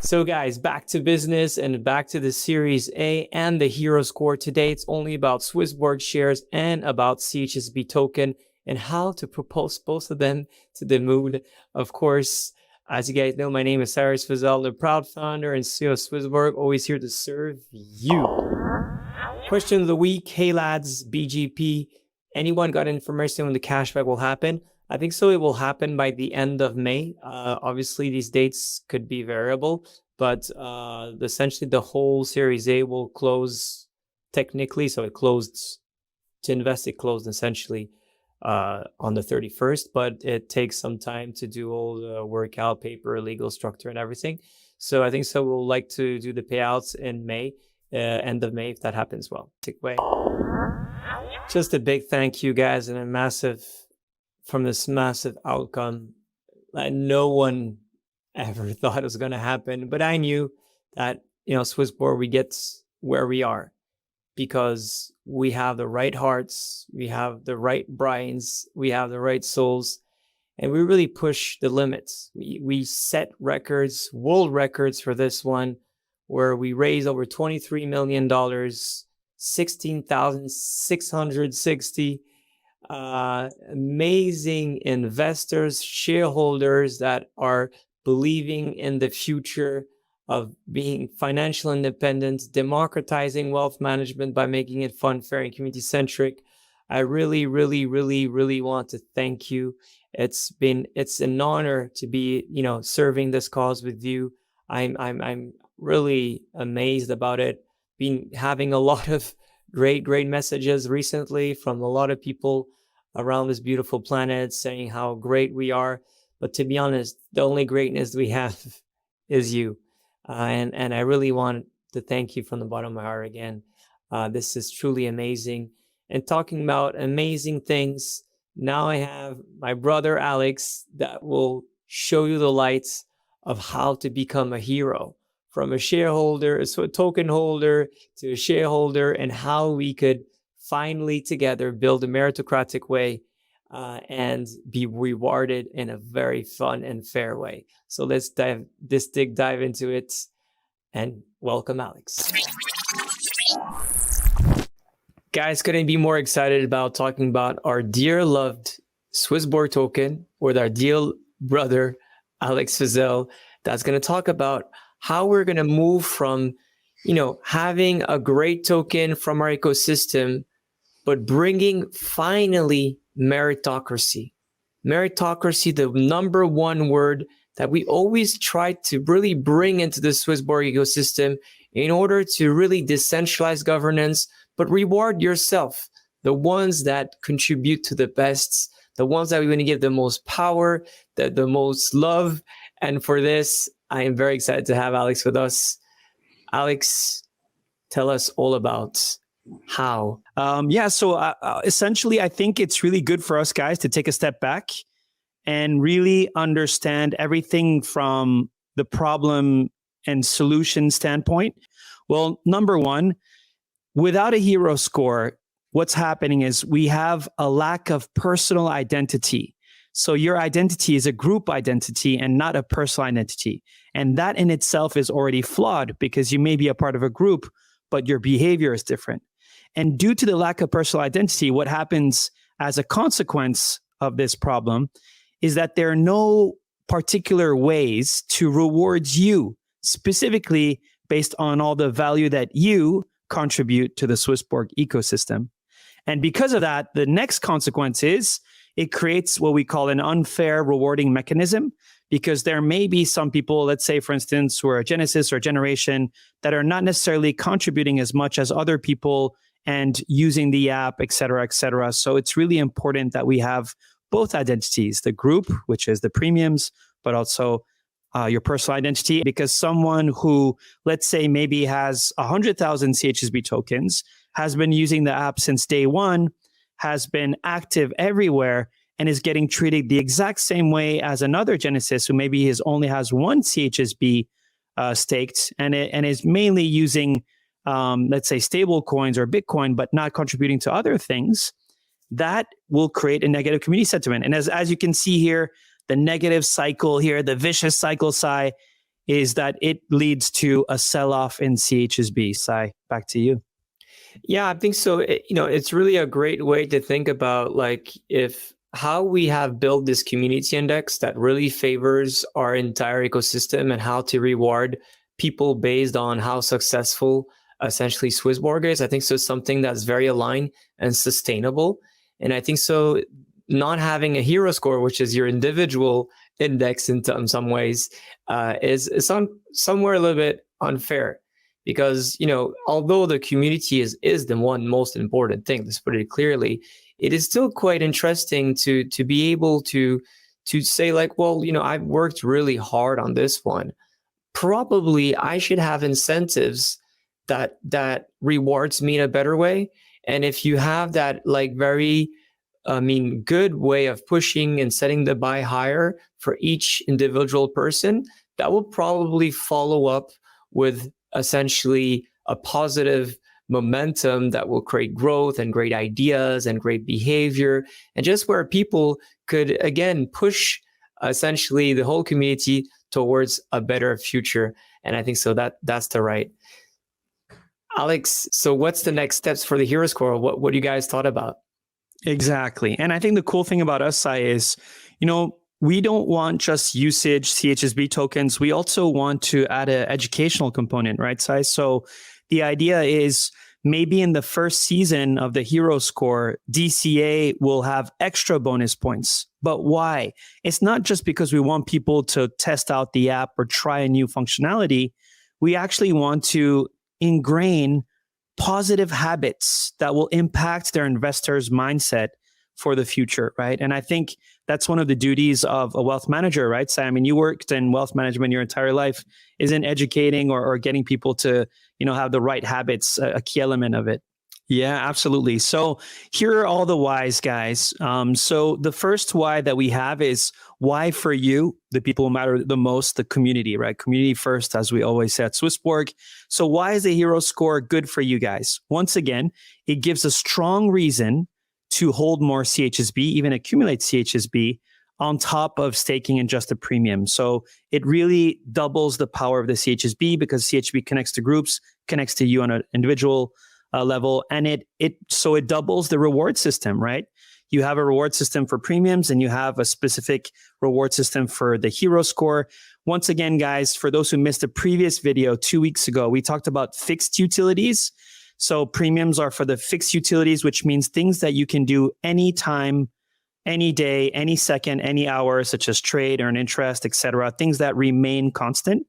So guys, back to business and back to the Series A and the Hero Score. Today, it's only about SwissBorg shares and about CHSB token and how to propose both of them to the moon. Of course, as you guys know, my name is Cyrus Fizel, the proud founder and CEO of SwissBorg, always here to serve you. Question of the week. Hey lads, BGP, anyone got information when the cashback will happen? I think so. It will happen by the end of May. Obviously, these dates could be variable, but essentially the whole Series A will close technically. So it closed to invest. It closed essentially on the 31st, but it takes some time to do all the workout, paper, legal structure, and everything. So I think so. We'll like to do the payouts in May, end of May, if that happens well. Way. Just a big thank you, guys, and a massive. From this massive outcome that no one ever thought it was going to happen. But I knew that, SwissBorg, we get where we are because we have the right hearts, we have the right brains, we have the right souls, and we really push the limits. We set records, world records for this one, where we raised over $23 million, 16,660 amazing investors, shareholders that are believing in the future of being financial independent, democratizing wealth management by making it fun, fair, and community-centric. I really, really, really, really want to thank you. It's an honor to be, serving this cause with you. I'm really amazed about it. Having a lot of great messages recently from a lot of people around this beautiful planet saying how great we are. But to be honest, the only greatness we have is you. And I really want to thank you from the bottom of my heart again. This is truly amazing. And talking about amazing things, now I have my brother Alex that will show you the lights of how to become a hero. From a shareholder, so a token holder to a shareholder, and how we could finally together build a meritocratic way and be rewarded in a very fun and fair way. So let's dive into it, and welcome Alex. Guys, couldn't be more excited about talking about our dear loved SwissBorg token with our dear brother Alex Fizel. That's going to talk about how we're going to move from, having a great token from our ecosystem, but bringing finally meritocracy. Meritocracy, the number one word that we always try to really bring into the SwissBorg ecosystem in order to really decentralize governance, but reward yourself, the ones that contribute to the best, the ones that we want to give the most power, the most love. And for this, I am very excited to have Alex with us. Alex, tell us all about how. So essentially, I think it's really good for us guys to take a step back and really understand everything from the problem and solution standpoint. Well, number one, without a hero score, what's happening is we have a lack of personal identity. So your identity is a group identity and not a personal identity. And that in itself is already flawed because you may be a part of a group, but your behavior is different. And due to the lack of personal identity, what happens as a consequence of this problem is that there are no particular ways to reward you specifically based on all the value that you contribute to the SwissBorg ecosystem. And because of that, the next consequence is it creates what we call an unfair rewarding mechanism, because there may be some people, let's say, for instance, who are a Genesis or generation that are not necessarily contributing as much as other people and using the app, et cetera, et cetera. So it's really important that we have both identities, the group, which is the premiums, but also your personal identity, because someone who, let's say, maybe has 100,000 CHSB tokens, has been using the app since day one, has been active everywhere, and is getting treated the exact same way as another Genesis who maybe only has one CHSB staked and is mainly using, let's say, stable coins or Bitcoin, but not contributing to other things. That will create a negative community sentiment. And as you can see here, the negative cycle here, the vicious cycle, is that it leads to a sell-off in CHSB. Sai, back to you. Yeah, I think so. It's really a great way to think about like if how we have built this community index that really favors our entire ecosystem and how to reward people based on how successful essentially SwissBorg is. I think so something that's very aligned and sustainable. And I think so not having a hero score, which is your individual index in some ways, is somewhere a little bit unfair. Because, although the community is the one most important thing, let's put it clearly, it is still quite interesting to be able to say like, well, I've worked really hard on this one. Probably I should have incentives that rewards me in a better way. And if you have that like very, good way of pushing and setting the buy higher for each individual person, that will probably follow up with essentially a positive momentum that will create growth and great ideas and great behavior, and just where people could again push essentially the whole community towards a better future. And I think so that's the right. Alex, so what's the next steps for the hero score? What do you guys thought about? Exactly. And I think the cool thing about us, Sai, is, we don't want just usage CHSB tokens. We also want to add an educational component, right, Sai? So the idea is maybe in the first season of the hero score, DCA will have extra bonus points. But why? It's not just because we want people to test out the app or try a new functionality. We actually want to ingrain positive habits that will impact their investors' mindset for the future, right? And I think that's one of the duties of a wealth manager, right? So, I mean, you worked in wealth management your entire life. Isn't educating or getting people to, have the right habits a key element of it? Yeah, absolutely. So here are all the whys, guys. So the first why that we have is why for you, the people who matter the most, the community, right? Community first, as we always say at SwissBorg. So why is the hero score good for you guys? Once again, it gives a strong reason to hold more CHSB, even accumulate CHSB on top of staking and just a premium. So it really doubles the power of the CHSB because CHSB connects to groups, connects to you on an individual level, and it doubles the reward system, right? You have a reward system for premiums and you have a specific reward system for the hero score. Once again, guys, for those who missed the previous video 2 weeks ago, we talked about fixed utilities. So premiums are for the fixed utilities, which means things that you can do anytime, any day, any second, any hour, such as trade, earn interest, etc., things that remain constant.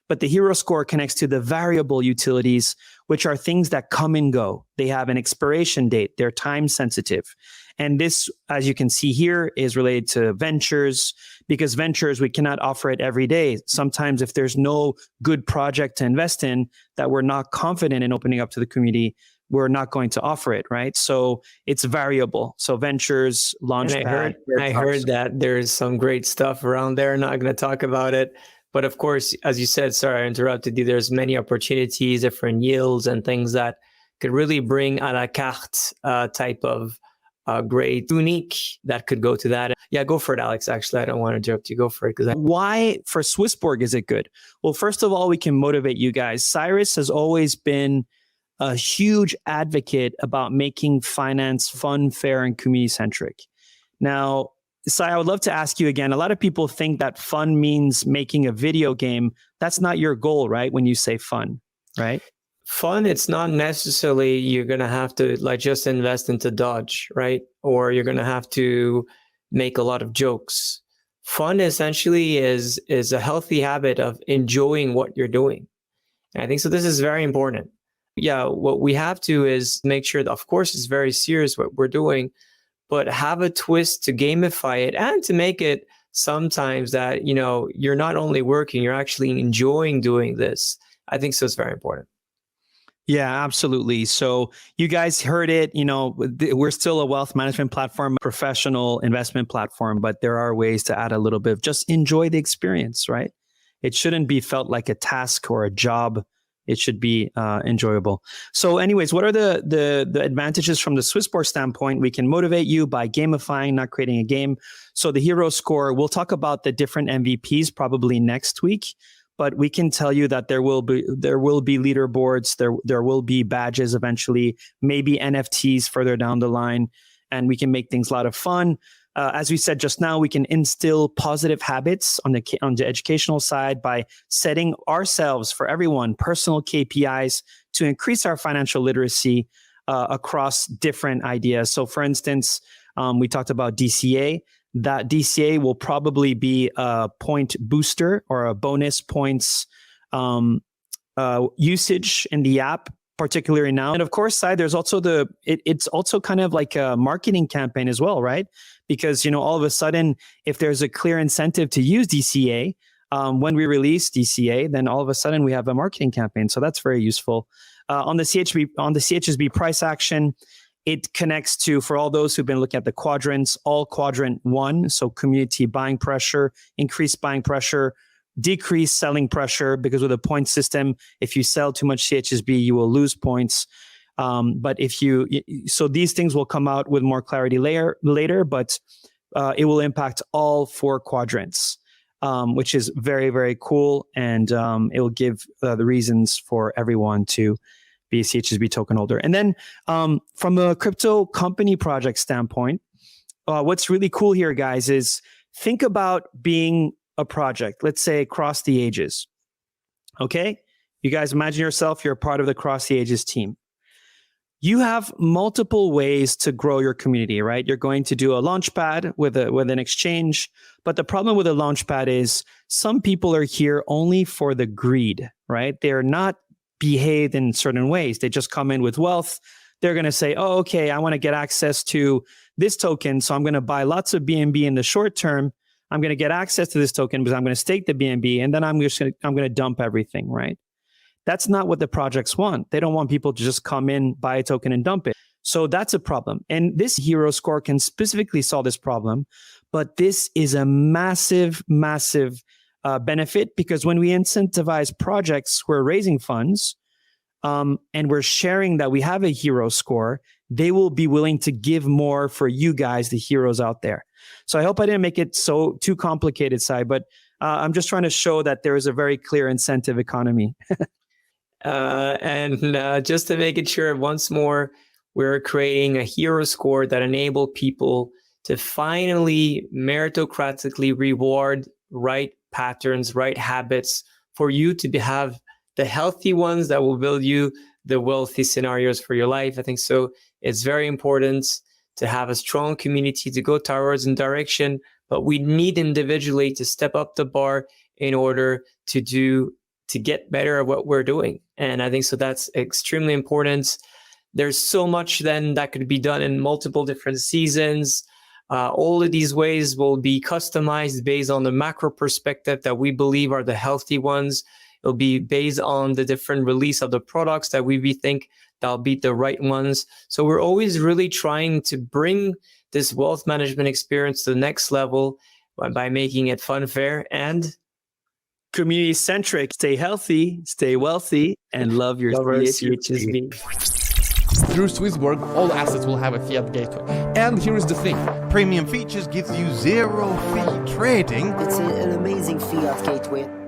But the hero score connects to the variable utilities, which are things that come and go. They have an expiration date. They're time sensitive. And this, as you can see here, is related to ventures, because ventures, we cannot offer it every day. Sometimes if there's no good project to invest in that we're not confident in opening up to the community, we're not going to offer it, right? So it's variable. So ventures, launchpad. I heard that there's some great stuff around there. Not going to talk about it. But of course, as you said, sorry, I interrupted you. There's many opportunities, different yields and things that could really bring a la carte type of great unique that could go to that. Yeah, go for it, Alex. Actually, I don't want to interrupt you. Go for it. Why for SwissBorg is it good? Well, first of all, we can motivate you guys. Cyrus has always been a huge advocate about making finance fun, fair, and community-centric. Now, Sai, I would love to ask you again. A lot of people think that fun means making a video game. That's not your goal, right? When you say fun, right? Fun, it's not necessarily you're going to have to like just invest into Dodge, right? Or you're going to have to make a lot of jokes. Fun essentially is a healthy habit of enjoying what you're doing. And I think so this is very important. Yeah, what we have to is make sure that, of course, it's very serious what we're doing, but have a twist to gamify it and to make it sometimes that, you're not only working, you're actually enjoying doing this. I think so it's very important. Yeah, absolutely. So you guys heard it, we're still a wealth management platform, professional investment platform, but there are ways to add a little bit of just enjoy the experience, right? It shouldn't be felt like a task or a job. It should be enjoyable. So anyways, what are the advantages from the SwissBorg standpoint? We can motivate you by gamifying, not creating a game. So the hero score, we'll talk about the different MVPs probably next week. but we can tell you that there will be leaderboards, there will be badges eventually, maybe NFTs further down the line, and we can make things a lot of fun. As we said just now, we can instill positive habits on the educational side by setting ourselves, for everyone, personal KPIs to increase our financial literacy across different ideas. So for instance, we talked about DCA. That DCA will probably be a point booster or a bonus points usage in the app, particularly now. And of course, there's also it's also kind of like a marketing campaign as well, right? Because, all of a sudden, if there's a clear incentive to use DCA, when we release DCA, then all of a sudden we have a marketing campaign. So that's very useful. On the CHSB price action, it connects to, for all those who've been looking at the quadrants, all quadrant 1, so community buying pressure, increased buying pressure, decreased selling pressure, because with a point system, if you sell too much CHSB, you will lose points. But so these things will come out with more clarity later, but it will impact all 4 quadrants, which is very, very cool. And it will give the reasons for everyone to be a CHSB token holder. And then from a crypto company project standpoint, what's really cool here, guys, is think about being a project, let's say Cross the Ages. Okay? You guys imagine yourself, you're a part of the Cross the Ages team. You have multiple ways to grow your community, right? You're going to do a launchpad with an exchange. But the problem with a launchpad is some people are here only for the greed, right? They're not behaved in certain ways. They just come in with wealth. They're going to say, oh, okay, I want to get access to this token. So I'm going to buy lots of BNB in the short term. I'm going to get access to this token because I'm going to stake the BNB. And then I'm going to dump everything, right? That's not what the projects want. They don't want people to just come in, buy a token and dump it. So that's a problem. And this hero score can specifically solve this problem. But this is a massive, massive benefit, because when we incentivize projects who are raising funds and we're sharing that we have a hero score, they will be willing to give more for you guys, the heroes out there. So I hope I didn't make it too complicated, Sai, but I'm just trying to show that there is a very clear incentive economy. And just to make it sure once more, we're creating a hero score that enable people to finally meritocratically reward right patterns, right habits for you to have the healthy ones that will build you the wealthy scenarios for your life. I think so. It's very important to have a strong community to go towards in direction, but we need individually to step up the bar in order to get better at what we're doing. And I think so that's extremely important. There's so much then that could be done in multiple different seasons. All of these ways will be customized based on the macro perspective that we believe are the healthy ones. It'll be based on the different release of the products that we think that'll be the right ones. So we're always really trying to bring this wealth management experience to the next level by making it fun, fair, and community centric. Stay healthy, stay wealthy, and love your CHSB. Through SwissBorg, all assets will have a fiat gateway. And here is the thing. Premium features gives you 0 fee trading. It's an amazing fiat gateway.